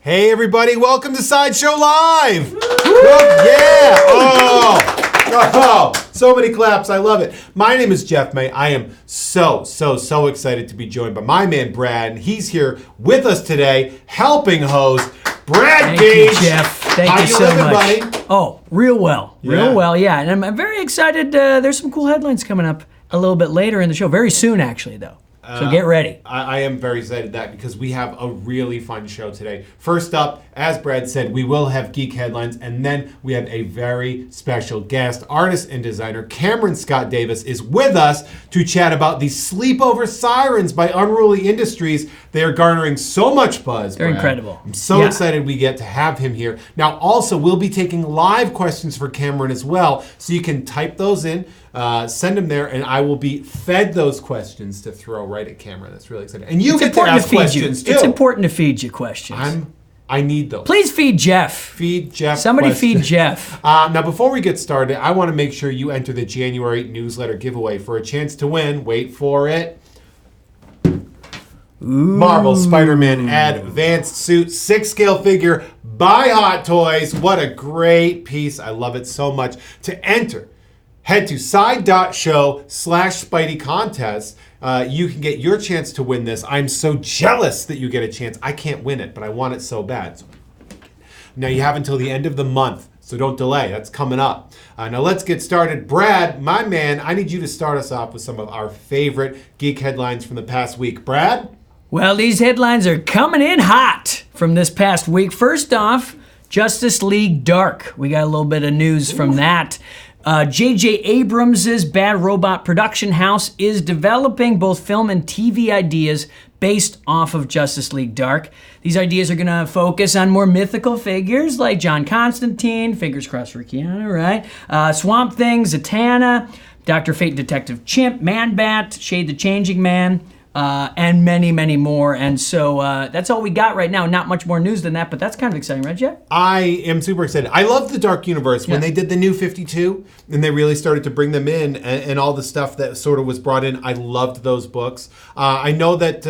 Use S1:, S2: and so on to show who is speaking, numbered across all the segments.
S1: Hey everybody, welcome to Sideshow Live! Yeah! Oh, so many claps, I love it. My name is Jeff May. I am so excited to be joined by my man Brad, and he's here with us today, helping host Brad Gage.
S2: Thank you, Jeff. Thank you so much. Buddy? Oh, real well. Yeah. And I'm very excited. There's some cool headlines coming up a little bit later in the show. Very soon, actually, though. So get ready.
S1: I am very excited that because we have a really fun show today. First up, as Brad said, we will have Geek headlines, and then we have a very special guest. Artist and designer Cameron Scott Davis is with us to chat about the Sleepover Sirens by Unruly Industries. They are garnering so much buzz.
S2: They're incredible.
S1: I'm so excited we get to have him here. Now, also, we'll be taking live questions for Cameron as well, so you can type those in. Send them there, and I will be fed those questions to throw right at Cameron. That's really exciting. And you get to ask questions, too.
S2: It's important to feed you questions.
S1: I need those.
S2: Please feed Jeff.
S1: Feed Jeff.
S2: Somebody
S1: questions.
S2: feed Jeff.
S1: Now, before we get started, I want to make sure you enter the January newsletter giveaway for a chance to win. Wait for it. Marvel Spider-Man Advanced Suit 6-scale figure by Hot Toys. What a great piece. I love it so much. To enter, head to side.show/Spidey contest. You can get your chance to win this. I'm so jealous that you get a chance. I can't win it, but I want it so bad. Now you have until the end of the month, so don't delay. That's coming up. Now let's get started. Brad, my man, I need you to start us off with some of our favorite geek headlines from the past week. Brad?
S2: Well, these headlines are coming in hot from this past week. First off, Justice League Dark. We got a little bit of news from that. J.J. Abrams' Bad Robot production house is developing both film and TV ideas based off of Justice League Dark. These ideas are going to focus on more mythical figures like John Constantine, fingers crossed for Keanu, right? Swamp Thing, Zatanna, Dr. Fate, Detective Chimp, Man-Bat, Shade the Changing Man, and many, many more. And so that's all we got right now. Not much more news than that, but that's kind of exciting, right, Jeff?
S1: I am super excited. I love the Dark Universe. When they did the New 52, and they really started to bring them in, and all the stuff that sort of was brought in, I loved those books. I know that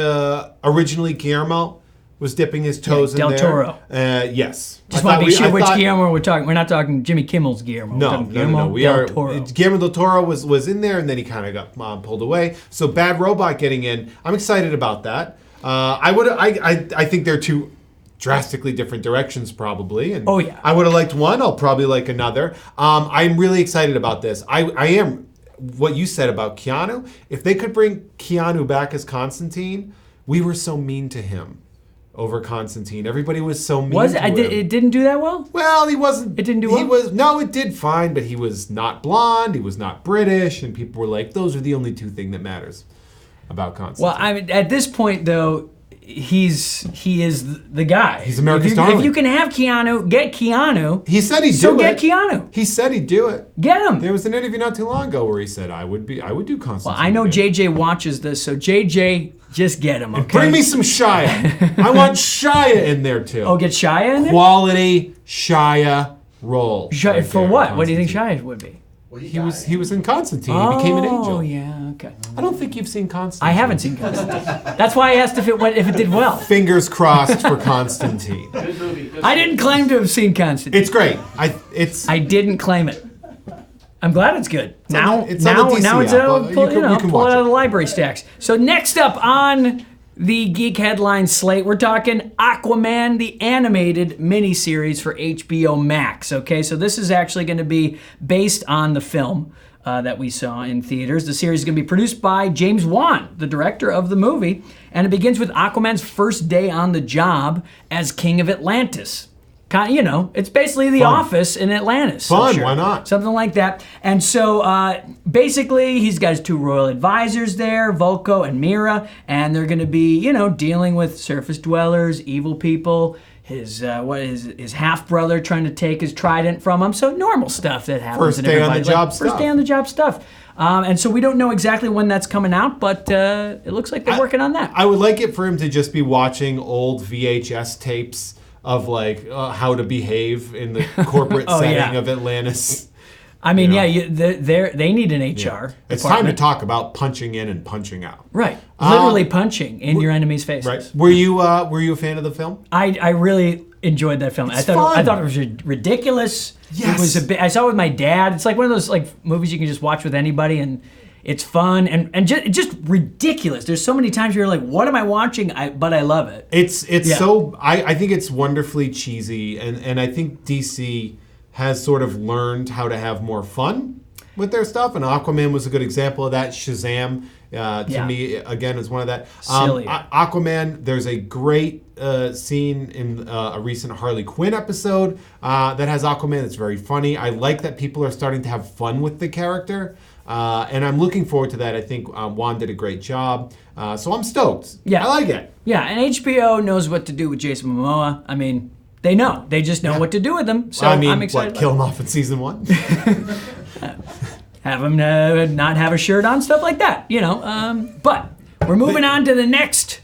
S1: originally Guillermo was dipping his toes in there.
S2: Del Toro.
S1: Yes.
S2: Just want to be sure which Guillermo we're talking. We're not talking Jimmy Kimmel's Guillermo.
S1: No.
S2: Del Toro.
S1: Guillermo del Toro was in there, and then he kind of got pulled away. So Bad Robot getting in. I'm excited about that. I think they're two drastically different directions, probably. And I would have liked one. I'll probably like another. I'm really excited about this. I am. What you said about Keanu. If they could bring Keanu back as Constantine, we were so mean to him. Over Constantine. Everybody was so mean to him.
S2: It didn't do that well?
S1: Well, he wasn't.
S2: It didn't do well?
S1: No, it did fine, but he was not blonde, he was not British, and people were like, those are the only two things that matters about Constantine.
S2: Well, I mean, at this point, though, he is the guy.
S1: He's America's darling.
S2: If you can have Keanu, get Keanu.
S1: He said he'd do it.
S2: So get Keanu.
S1: He said he'd do it.
S2: Get him.
S1: There was an interview not too long ago where he said, I would do Constantine.
S2: Well, I know JJ watches this, so JJ, just get him, okay?
S1: Bring me some Shia. I want Shia in there, too.
S2: Oh, get Shia in there?
S1: Quality Shia role.
S2: For what? What do you think Shia would be?
S1: Well, he was in Constantine. He became an angel.
S2: Oh, yeah, okay.
S1: I don't think you've seen Constantine.
S2: I haven't seen Constantine. That's why I asked if it did well.
S1: Fingers crossed for Constantine.
S3: Good movie.
S2: I didn't claim to have seen Constantine.
S1: It's great. I
S2: didn't claim it. I'm glad it's good. Now it's pull it out of the library stacks. So next up on the Geek Headline slate, we're talking Aquaman, the animated miniseries for HBO Max. Okay, so this is actually going to be based on the film that we saw in theaters. The series is going to be produced by James Wan, the director of the movie, and it begins with Aquaman's first day on the job as King of Atlantis. You know, it's basically The Office in Atlantis.
S1: Fun, sure. Why not?
S2: Something like that. And so basically, he's got his two royal advisors there, Vulko and Mira, and they're going to be, dealing with surface dwellers, evil people, his half-brother trying to take his trident from him. So normal stuff that happens.
S1: First day on the job stuff.
S2: First day on the job stuff. And so we don't know exactly when that's coming out, but it looks like they're working on that.
S1: I would like it for him to just be watching old VHS tapes of how to behave in the corporate setting of Atlantis.
S2: I mean, they need an HR.
S1: It's time to talk about punching in and punching out.
S2: Right, literally punching in your enemy's faces.
S1: Right. Were you a fan of the film?
S2: I really enjoyed that film. I
S1: fun.
S2: thought it was ridiculous.
S1: Yes.
S2: It was a bit. I saw it with my dad. It's like one of those like movies you can just watch with anybody, and it's fun and just ridiculous. There's so many times you're like, what am I watching? But I love it.
S1: It's so I think it's wonderfully cheesy, and I think DC has sort of learned how to have more fun with their stuff, and Aquaman was a good example of that. Shazam, to me, again, is one of that.
S2: Silly.
S1: Aquaman, there's a great scene in a recent Harley Quinn episode that has Aquaman. It's very funny. I like that people are starting to have fun with the character, and I'm looking forward to that. I think Juan did a great job, so I'm stoked.
S2: Yeah.
S1: I like it.
S2: Yeah, and HBO knows what to do with Jason Momoa. I mean, they know. They just know what to do with him. So I'm excited.
S1: Kill him off in season 1?
S2: Have him not have a shirt on, stuff like that, But we're moving on to the next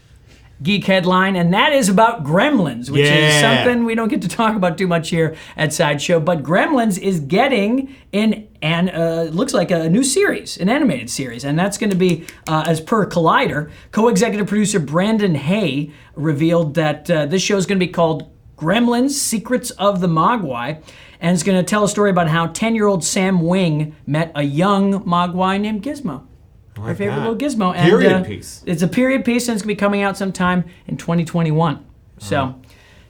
S2: Geek headline, and that is about Gremlins, which is something we don't get to talk about too much here at Sideshow. But Gremlins is getting looks like a new series, an animated series, and that's going to be, as per Collider, co-executive producer Brandon Hay revealed that this show is going to be called Gremlins: Secrets of the Mogwai. And it's going to tell a story about how 10-year-old Sam Wing met a young Mogwai named Gizmo. Our favorite little Gizmo. And,
S1: period piece.
S2: It's a period piece, and it's going to be coming out sometime in 2021. So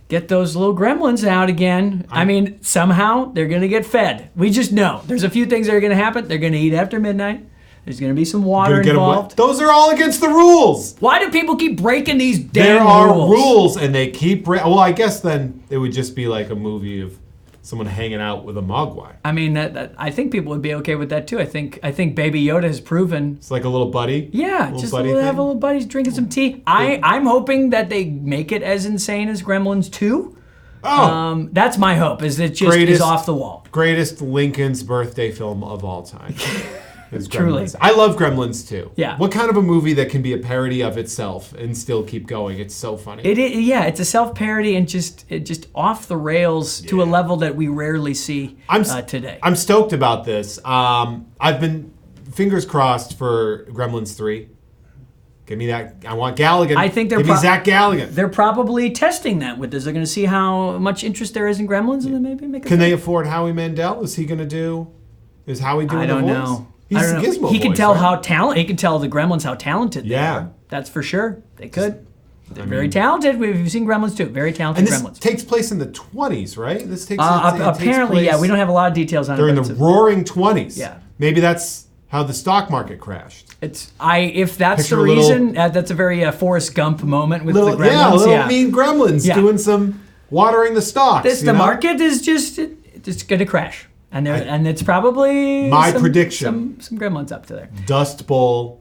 S2: get those little gremlins out again. I mean, somehow they're going to get fed. We just know. There's a few things that are going to happen. They're going to eat after midnight. There's going to be some water involved.
S1: Those are all against the rules.
S2: Why do people keep breaking these damn
S1: rules? There are
S2: rules?
S1: rules, and they keep... Well, I guess then it would just be like a movie of someone hanging out with a mogwai.
S2: I mean, I think people would be okay with that too. I think Baby Yoda has proven
S1: it's like a little buddy.
S2: Yeah,
S1: little
S2: just
S1: buddy
S2: have a little buddies drinking some tea. I'm hoping that they make it as insane as Gremlins 2.
S1: Oh,
S2: that's my hope. Is it just is off the wall?
S1: Greatest Lincoln's birthday film of all time.
S2: Truly.
S1: I love Gremlins too.
S2: Yeah.
S1: What kind of a movie that can be a parody of itself and still keep going? It's so funny.
S2: It's a self-parody and just off the rails to a level that we rarely see today.
S1: I'm stoked about this. I've been fingers crossed for Gremlins 3. Give me that. I want Galligan.
S2: I think
S1: Give me Zach Galligan.
S2: They're probably testing that with this. They're going to see how much interest there is in Gremlins and then maybe make.
S1: Can they afford Howie Mandel? Is he going to do? Is Howie doing the voice?
S2: I don't know.
S1: He's the Gizmo
S2: He can
S1: voice,
S2: tell
S1: right?
S2: He can tell the Gremlins how talented they are. That's for sure. They could. They're very talented. We've seen Gremlins too. Very talented
S1: Gremlins.
S2: Gremlins.
S1: Takes place in the 20s, right? This takes
S2: apparently, yeah. We don't have a lot of details on
S1: during
S2: it.
S1: During the roaring 20s.
S2: Yeah.
S1: Maybe that's how the stock market crashed.
S2: If that's the reason, that's a very Forrest Gump moment with the Gremlins.
S1: Yeah, little mean Gremlins doing some watering the stocks.
S2: The market is just going to crash. And it's probably
S1: my prediction.
S2: Some Gremlins up to there.
S1: Dust Bowl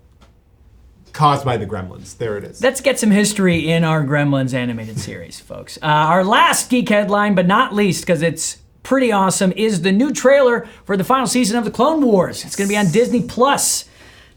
S1: caused by the Gremlins. There it is.
S2: Let's get some history in our Gremlins animated series, folks. Our last geek headline, but not least, because it's pretty awesome, is the new trailer for the final season of the Clone Wars. It's going to be on Disney Plus.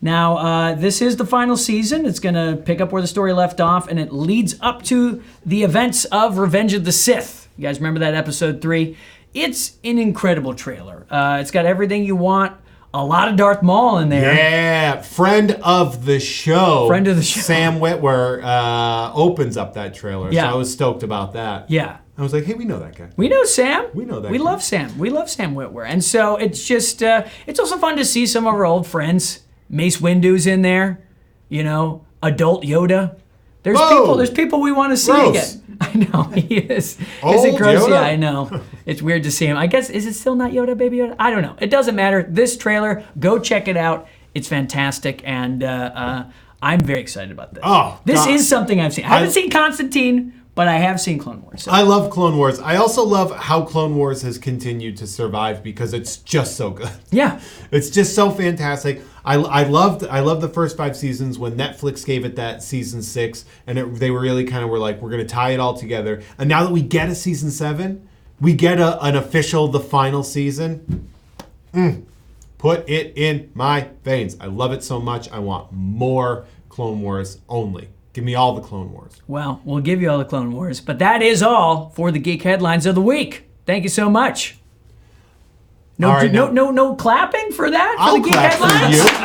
S2: Now, this is the final season. It's going to pick up where the story left off, and it leads up to the events of Revenge of the Sith. You guys remember that episode 3? It's an incredible trailer. It's got everything you want. A lot of Darth Maul in there.
S1: Yeah, friend of the show. Sam Witwer opens up that trailer.
S2: Yeah.
S1: So I was stoked about that.
S2: Yeah.
S1: I was like, hey, we know that guy.
S2: We know Sam.
S1: We know that
S2: We
S1: guy.
S2: love Sam. We love Sam Witwer. And so it's just, it's also fun to see some of our old friends. Mace Windu's in there. Adult Yoda. There's people we want to see again. I know, he is. Is it gross?
S1: Yoda?
S2: Yeah, I know. It's weird to see him. I guess, is it still not Yoda, Baby Yoda? I don't know. It doesn't matter. This trailer, go check it out. It's fantastic, and I'm very excited about this. This is something I've seen. I haven't seen Constantine, but I have seen Clone Wars. So.
S1: I love Clone Wars. I also love how Clone Wars has continued to survive because it's just so good.
S2: Yeah.
S1: It's just so fantastic. I loved the first 5 seasons when Netflix gave it that season 6, and they were really kind of were like, we're going to tie it all together. And now that we get a season 7, we get an official, the final season. Put it in my veins. I love it so much. I want more Clone Wars only. Give me all the Clone Wars.
S2: Well, we'll give you all the Clone Wars, but that is all for the Geek Headlines of the Week. Thank you so much. No clapping for that?
S1: I'll
S2: the Geek
S1: clap
S2: Headlines?
S1: for you.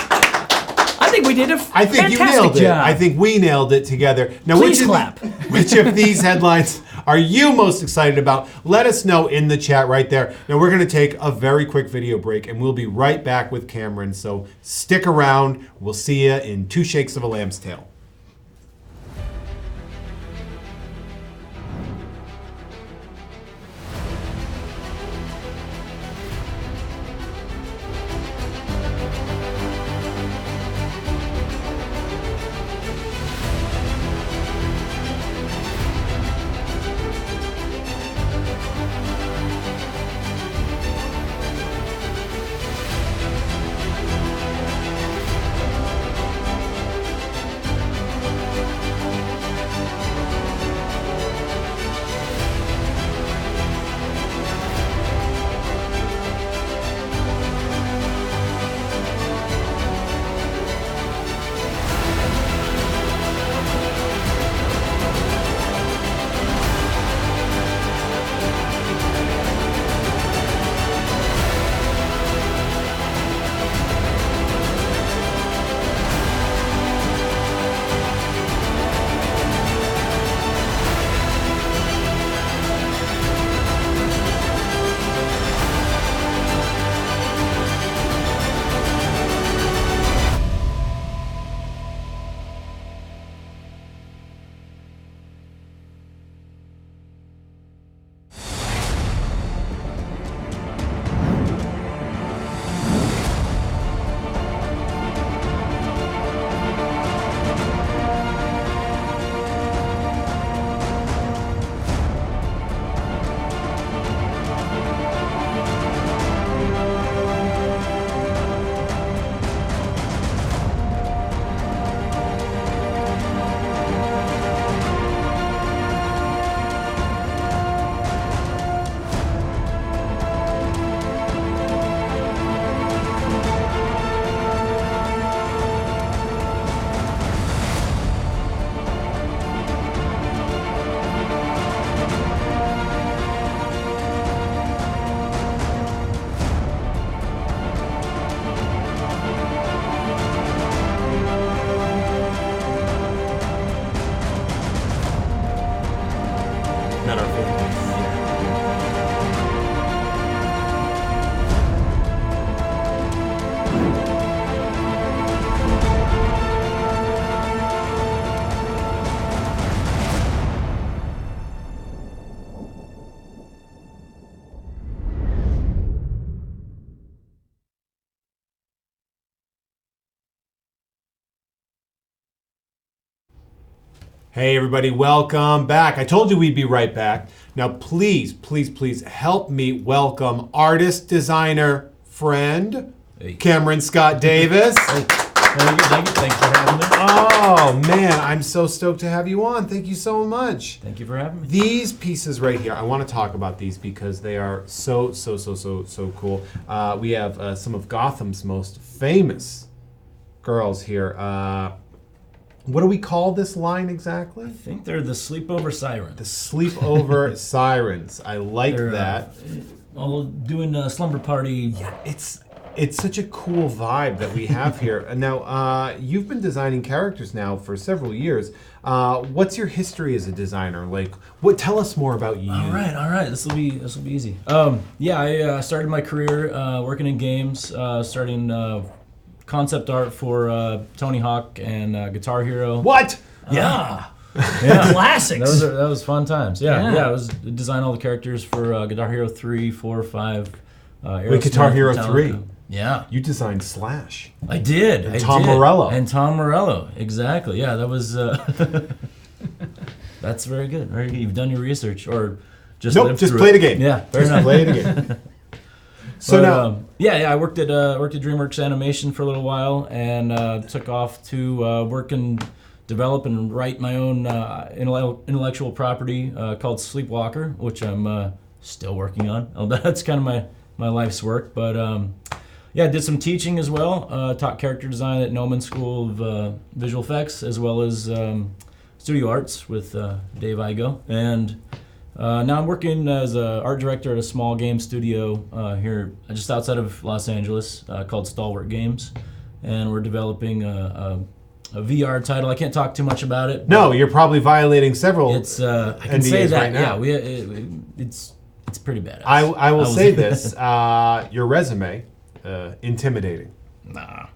S2: I think we did a fantastic
S1: you nailed it.
S2: job.
S1: I think we nailed it together. Now,
S2: Please clap.
S1: Which of these headlines are you most excited about? Let us know in the chat right there. Now we're going to take a very quick video break and we'll be right back with Cameron. So stick around. We'll see you in 2 shakes of a lamb's tail. Hey everybody, welcome back. I told you we'd be right back. Now please, please, please help me welcome artist, designer, friend, Cameron Scott Davis.
S3: Hey. Thank you. Thanks for having me.
S1: Oh man, I'm so stoked to have you on. Thank you so much.
S3: Thank you for having me.
S1: These pieces right here, I want to talk about these because they are so cool. We have some of Gotham's most famous girls here. What do we call this line exactly?
S3: I think they're the Sleepover Sirens.
S1: The Sleepover Sirens. I like that.
S3: All doing a slumber party.
S1: Yeah, it's such a cool vibe that we have here. Now, you've been designing characters now for several years. What's your history as a designer? Like, tell us more about you.
S3: All right. This will be easy. I started my career working in games, starting concept art for Tony Hawk and Guitar Hero.
S1: What?
S3: Yeah.
S2: Yeah. Classics.
S3: That was fun times. Yeah. I was designing all the characters for Guitar Hero 3, 4, 5.
S1: Wait, Guitar Hero 3?
S3: Yeah.
S1: You designed Slash.
S3: I did.
S1: And Tom Morello.
S3: And Tom Morello, exactly. Yeah, that was... that's very good. Very good. You've done your research, or just
S1: nope, just play the game.
S3: Yeah, fair enough.
S1: Play the game. So now...
S3: I worked at DreamWorks Animation for a little while, and took off to work and develop and write my own intellectual property called Sleepwalker, which I'm still working on. That's kind of my life's work, but I did some teaching as well. Taught character design at Noman School of Visual Effects, as well as studio arts with Dave Igo. And now I'm working as an art director at a small game studio here just outside of Los Angeles called Stalwart Games. And we're developing a VR title. I can't talk too much about it.
S1: No, you're probably violating several.
S3: It's I can
S1: NDAs
S3: say that.
S1: right now.
S3: Yeah, it's pretty badass.
S1: I will say this: your resume, intimidating.
S3: Nah.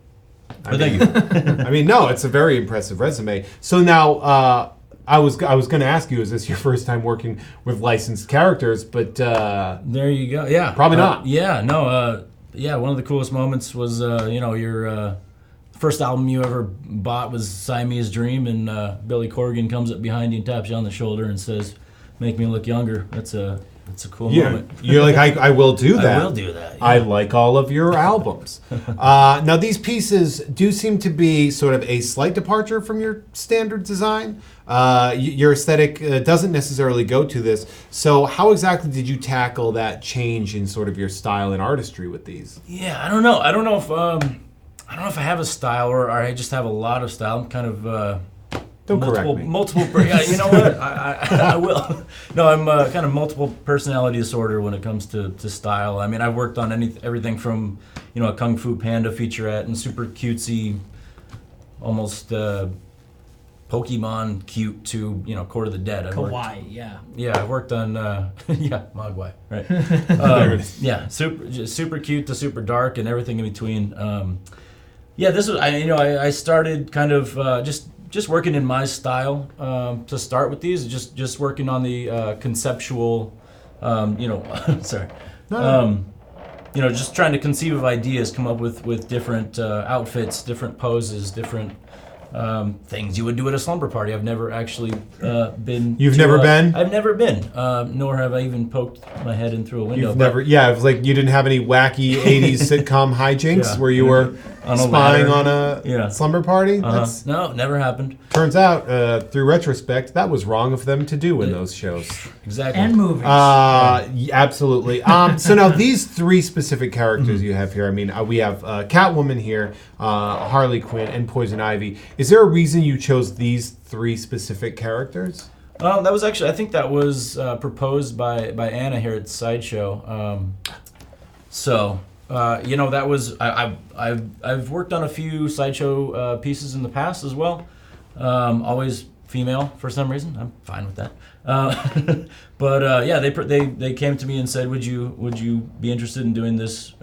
S1: I mean, no, it's a very impressive resume. So now, I was going to ask you, is this your first time working with licensed characters? But
S3: there you go. Yeah,
S1: probably not.
S3: Yeah, no. Yeah, one of the coolest moments was your first album you ever bought was Siamese Dream, and Billy Corgan comes up behind you and taps you on the shoulder and says, "Make me look younger." That's a cool moment.
S1: You're like, I will do that.
S3: I will do that. Yeah.
S1: I like all of your albums. Now, these pieces do seem to be sort of a slight departure from your standard design. Your aesthetic doesn't necessarily go to this. So how exactly did you tackle that change in sort of your style and artistry with these?
S3: Yeah, I don't know. I don't know if I have a style or I just have a lot of style. I'm kind of
S1: Don't correct me.
S3: Yeah, you know what? I will. No, I'm kind of multiple personality disorder when it comes to style. I mean, I've worked on everything from a Kung Fu Panda featurette and super cutesy, almost Pokemon cute to Court of the Dead.
S2: Kawaii, yeah.
S3: Yeah, I worked on Mogwai, right? Yeah, super cute to super dark and everything in between. Yeah, this was I started kind of just working in my style to start with these. Just working on the conceptual, sorry. Just trying to conceive of ideas, come up with different outfits, different poses, different things you would do at a slumber party. I've never actually been.
S1: You've never been?
S3: I've never been, nor have I even poked my head in through a window.
S1: You've never, yeah. It was like you didn't have any wacky '80s sitcom hijinks where you were spying on a slumber party.
S3: No, never happened.
S1: Turns out, through retrospect, that was wrong of them to do in those shows.
S3: Exactly.
S2: And movies.
S1: Absolutely. So now these three specific characters you have here. I mean, we have Catwoman here, Harley Quinn, and Poison Ivy. Is there a reason you chose these three specific characters?
S3: That was actually, I think that was proposed by Anna here at Sideshow. That was I've worked on a few Sideshow pieces in the past as well. Always female for some reason. I'm fine with that. But they came to me and said, would you be interested in doing this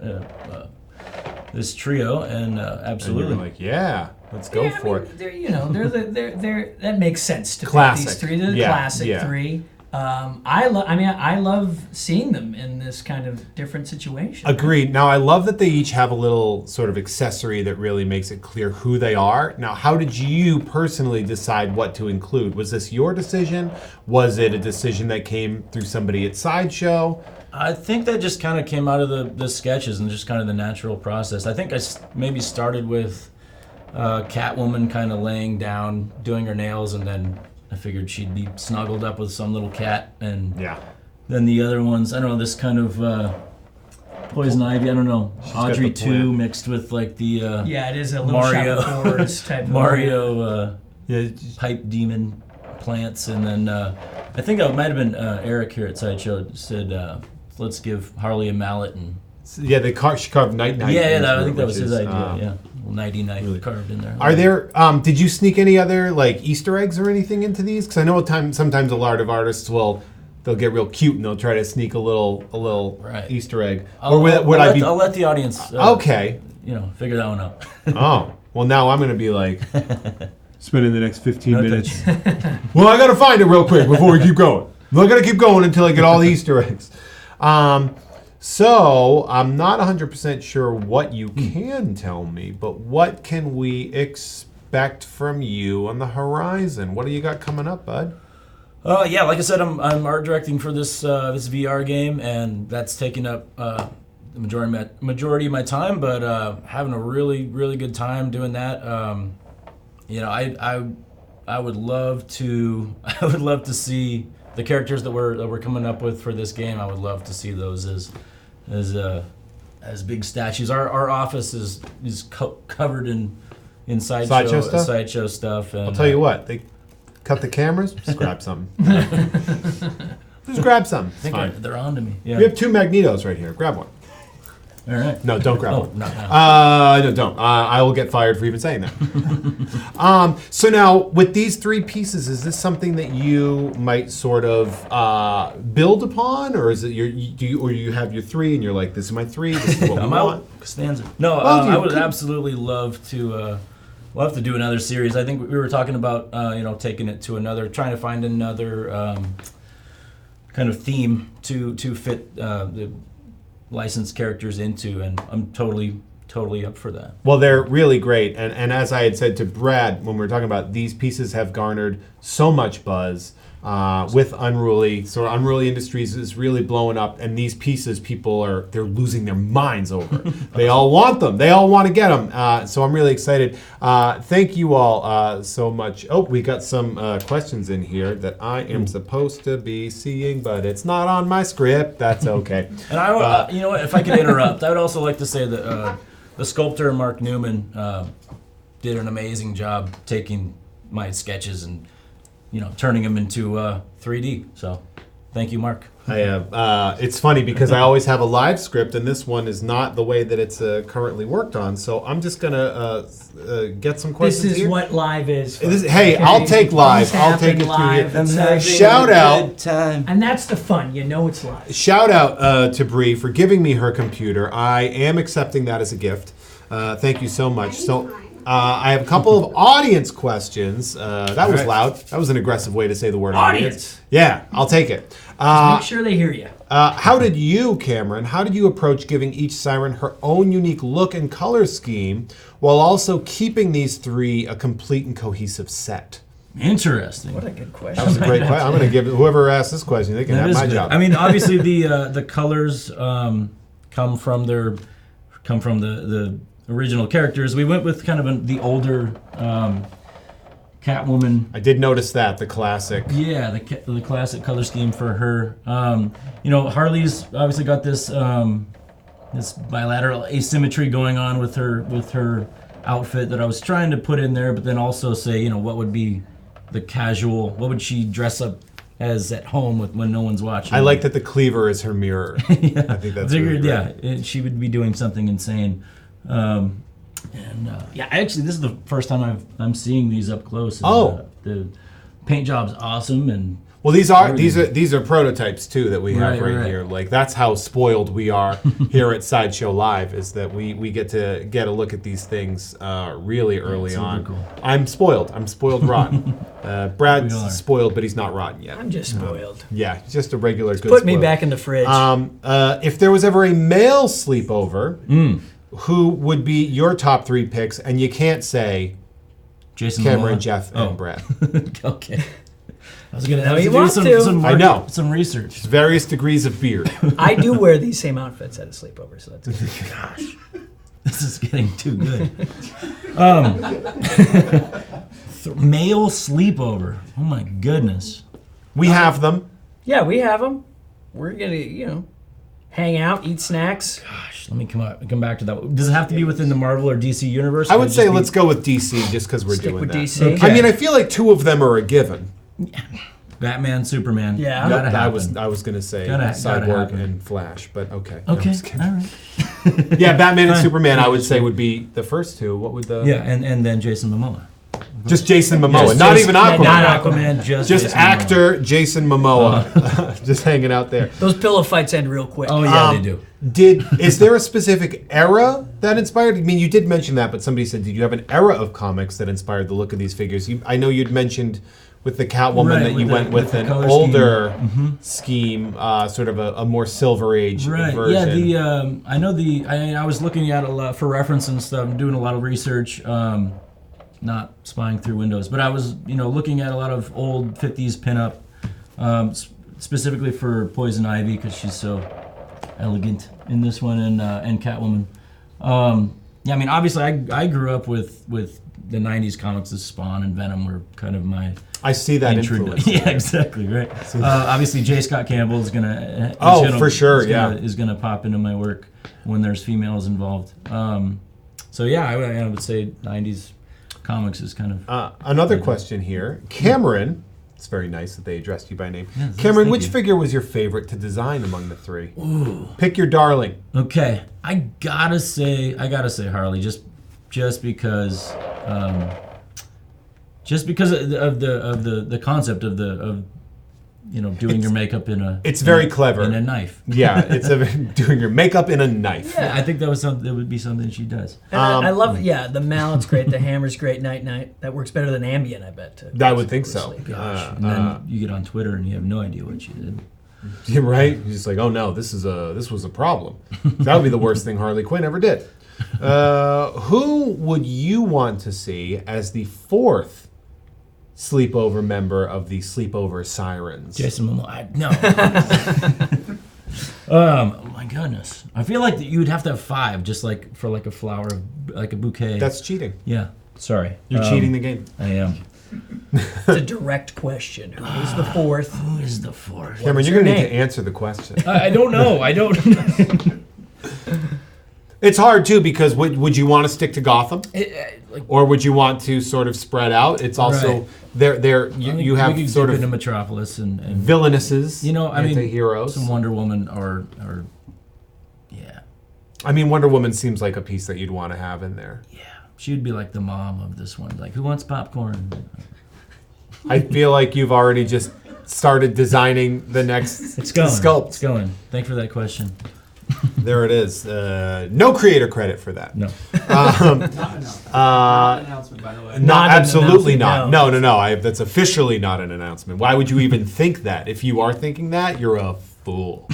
S3: this trio? And absolutely.
S1: And you're like, yeah. Let's go for it.
S2: They're that makes sense to
S1: classic.
S2: These three. They're the classic three. I love seeing them in this kind of different situation.
S1: Agreed. Now, I love that they each have a little sort of accessory that really makes it clear who they are. Now, how did you personally decide what to include? Was this your decision? Was it a decision that came through somebody at Sideshow?
S3: I think that just kind of came out of the sketches and just kind of the natural process. I think I maybe started with Catwoman kind of laying down, doing her nails, and then I figured she'd be snuggled up with some little cat. And then the other ones, I don't know, this kind of Poison Ivy, I don't know, Audrey 2 mixed with like the
S2: it is a little
S3: Mario
S2: type
S3: Mario pipe demon plants. And then I think it might have been Eric here at Sideshow said, let's give Harley a mallet. And
S1: she carved night.
S3: Yeah, I think that was his idea. Nighty night really carved in there.
S1: Are there? Did you sneak any other like Easter eggs or anything into these? Because I know sometimes a lot of artists they'll get real cute and they'll try to sneak a little Easter egg.
S3: I'll let the audience figure that one out.
S1: Oh, well, now I'm gonna be like spending the next 15 minutes. Well, I gotta find it real quick before we keep going. I'm gonna keep going until I get all the Easter eggs. So, I'm not 100% sure what you can tell me, but what can we expect from you on the horizon? What do you got coming up, bud?
S3: Like I said, I'm art directing for this VR game, and that's taking up the majority of my time, but having a really, really good time doing that. I would love to see the characters that we're coming up with for this game. I would love to see those as big statues. Our office is covered in sideshow stuff. And,
S1: I'll tell you what, they cut the cameras. Just grab some. Just grab some.
S3: They're on to me. Yeah.
S1: We have 2 Magnetos right here. Grab one.
S3: All right.
S1: No, don't grab
S3: Oh,
S1: one.
S3: not now.
S1: No, don't. I will get fired for even saying that. So now, with these 3 pieces, is this something that you might sort of build upon, or is it you have your 3 and you're like, this is my 3, this is what we
S3: I'm
S1: want?
S3: out. Costanza. No, I would absolutely love to do another series. I think we were talking about taking it to trying to find another kind of theme to fit the licensed characters into, and I'm totally up for that.
S1: Well, they're really great, and as I had said to Brad when we were talking about, these pieces have garnered so much buzz with Unruly. So Unruly Industries is really blowing up, and these pieces, they're losing their minds over. They all want them. They all want to get them. So I'm really excited. Thank you all so much. Oh, we got some questions in here that I am supposed to be seeing, but it's not on my script. That's okay.
S3: And I, you know what? If I could interrupt, I would also like to say that the sculptor Mark Newman did an amazing job taking my sketches and turning them into 3D. So, thank you, Mark.
S1: I have. It's funny because I always have a live script, and this one is not the way that it's currently worked on. So I'm just gonna get some questions.
S2: This is
S1: here.
S2: what live is.
S1: Hey, okay. I'll take live. I'll take it
S2: live.
S1: through here. Shout out.
S2: Time. And that's the fun. It's live.
S1: Shout out to Bree for giving me her computer. I am accepting that as a gift. Thank you so much. So. I have a couple of audience questions. That was loud. That was an aggressive way to say the word audience. Yeah, I'll take it.
S2: Make sure they hear you.
S1: How did you approach giving each siren her own unique look and color scheme while also keeping these 3 a complete and cohesive set?
S3: Interesting.
S2: What a good question.
S1: That was a great question. I'm going to give whoever asked this question, they can have my job.
S3: I mean, obviously the colors come from the original characters. We went with kind of the older Catwoman.
S1: I did notice that, the classic.
S3: Yeah, the classic color scheme for her. Harley's obviously got this this bilateral asymmetry going on with her outfit that I was trying to put in there, but then also say, what would be the casual, what would she dress up as at home when no one's watching?
S1: I like that the cleaver is her mirror.
S3: Yeah.
S1: I think that's really great.
S3: She would be doing something insane. Actually, this is the first time I'm seeing these up close. And, the paint job's awesome, and
S1: well, these are prototypes too that we have right here. Like, that's how spoiled we are here at Sideshow Live, is that we get to get a look at these things really early on.
S3: Cool.
S1: I'm spoiled rotten. Brad's spoiled, but he's not rotten yet.
S2: I'm just spoiled.
S1: Yeah, just a regular good.
S2: Put me back in the fridge.
S1: If there was ever a male sleepover. Who would be your top 3 picks? And you can't say
S3: Jason
S1: Cameron,
S3: Momoa?
S1: Jeff, and Brad.
S3: Okay. I was gonna
S2: No,
S3: have
S2: you
S3: to
S2: want
S3: do
S2: to.
S3: some research.
S1: Various degrees of beard.
S2: I do wear these same outfits at a sleepover, so that's good.
S3: Gosh, this is getting too good. Male sleepover. Oh my goodness.
S1: We have them.
S2: Yeah, we have them. We're gonna, hang out, eat snacks.
S3: Gosh, let me come back to that. Does it have to be within the Marvel or DC universe?
S1: I would say let's go with DC just because we're doing
S2: with
S1: that.
S2: DC.
S3: Okay.
S1: I mean, I feel like 2 of them are a given.
S3: Batman, Superman.
S2: Yeah.
S3: Gotta
S1: I
S3: happen.
S1: was gonna say
S3: Gotta
S1: Cyborg
S3: happen.
S1: and Flash, but okay. No, I'm
S3: Okay,
S1: just kidding.
S3: all right.
S1: Yeah, Batman and Superman, I would say would be the first 2. What would the?
S3: Yeah, and then Jason Momoa.
S1: Just Jason Momoa,
S3: Just-
S1: not
S3: just-
S1: even Aquaman.
S3: Not Aquaman, just Jason
S1: actor Jason Momoa, just hanging out there.
S2: Those pillow fights end real quick.
S3: Oh yeah, they do.
S1: Is there a specific era that inspired? I mean, you did mention that, but somebody said, did you have an era of comics that inspired the look of these figures? I know you'd mentioned with the Catwoman
S3: Right,
S1: that you went with
S3: the
S1: an
S3: color
S1: older scheme, sort of a more Silver Age version.
S3: Yeah, I was looking at a lot for reference and stuff, doing a lot of research. Not spying through windows, but I was, looking at a lot of old 50s pinup, specifically for Poison Ivy because she's so elegant in this one, and Catwoman. I mean, obviously, I grew up with the 90s comics. The Spawn and Venom were kind of my.
S1: I see that influence.
S3: Yeah, exactly, right. Obviously, J. Scott Campbell is gonna.
S1: For sure,
S3: is gonna pop into my work when there's females involved. So yeah, I would say 90s. Comics is kind of
S1: another question here. Cameron It's very nice that they addressed you by name.
S3: Yes,
S1: Cameron,
S3: thank
S1: which
S3: you.
S1: figure was your favorite to design among the three?
S3: Ooh.
S1: Pick your darling.
S3: Okay, I gotta say Harley, just because of the concept of doing your makeup in a.
S1: It's very clever.
S3: In a knife.
S1: Yeah, it's doing your makeup in a knife.
S3: Yeah, I think that would be something she does.
S2: And I love, the mallet's great, the hammer's great, night. That works better than Ambien, I bet.
S1: I would think so.
S3: Gosh, and then you get on Twitter and you have no idea what she did.
S1: You're right. You're just like, oh no, this was a problem. That would be the worst thing Harley Quinn ever did. Who would you want to see as the fourth sleepover member of the Sleepover Sirens?
S3: Jason Momoa. No. Oh my goodness. I feel like you would have to have 5, just like for like a flower, like a bouquet.
S1: That's cheating.
S3: Yeah. Sorry.
S1: You're cheating the game.
S3: I am.
S2: It's a direct question. Who's the fourth?
S3: Who is the fourth?
S1: Cameron, you're going to need to answer the question.
S3: I don't know. I don't.
S1: It's hard too because would you want to stick to Gotham, or would you want to sort of spread out? It's also you have
S3: we
S1: sort of
S3: into Metropolis and
S1: villainesses,
S3: anti-heroes. Some Wonder Woman or yeah.
S1: I mean, Wonder Woman seems like a piece that you'd want to have in there.
S3: Yeah, she would be like the mom of this one. Like, who wants popcorn?
S1: I feel like you've already just started designing the next sculpt.
S3: It's going. Thanks for that question.
S1: There it is. No creator credit for that.
S3: No.
S4: Not an announcement, by the way.
S1: Not absolutely not.
S2: No.
S1: No. That's officially not an announcement. Why would you even think that? If you are thinking that, you're a fool.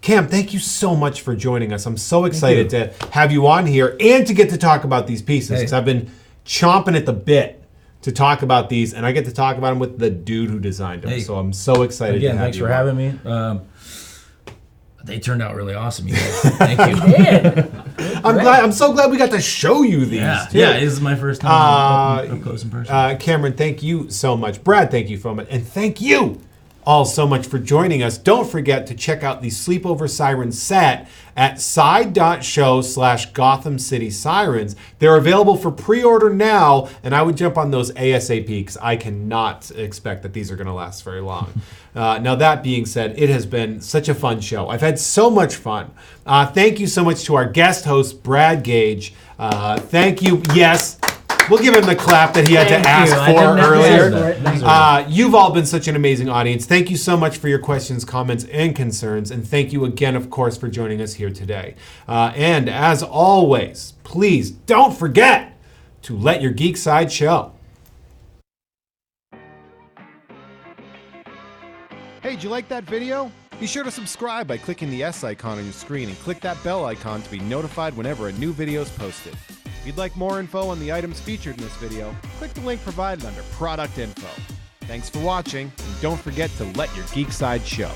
S1: Cam, thank you so much for joining us. I'm so excited to have you on here and to get to talk about these pieces because I've been chomping at the bit to talk about these, and I get to talk about them with the dude who designed them. So I'm so excited to have
S3: thanks
S1: you
S3: for
S1: on.
S3: having me. They turned out really awesome, you guys. Thank you.
S1: I'm so glad we got to show you these. Too.
S3: Yeah, this is my first time up close in person.
S1: Cameron, thank you so much. Brad, thank you so much. And thank you all so much for joining us. Don't forget to check out the Sleepover Sirens set at side.show/Gotham City Sirens. They're available for pre-order now, and I would jump on those ASAP because I cannot expect that these are going to last very long. Now, that being said, it has been such a fun show. I've had so much fun. Thank you so much to our guest host, Brad Gage. Thank you. Yes. We'll give him the clap that he had to ask for earlier. You've all been such an amazing audience. Thank you so much for your questions, comments, and concerns. And thank you again, of course, for joining us here today. And as always, please don't forget to let your geek side show. Hey, did you like that video? Be sure to subscribe by clicking the S icon on your screen and click that bell icon to be notified whenever a new video is posted. If you'd like more info on the items featured in this video, click the link provided under Product Info. Thanks for watching, and don't forget to let your geek side show.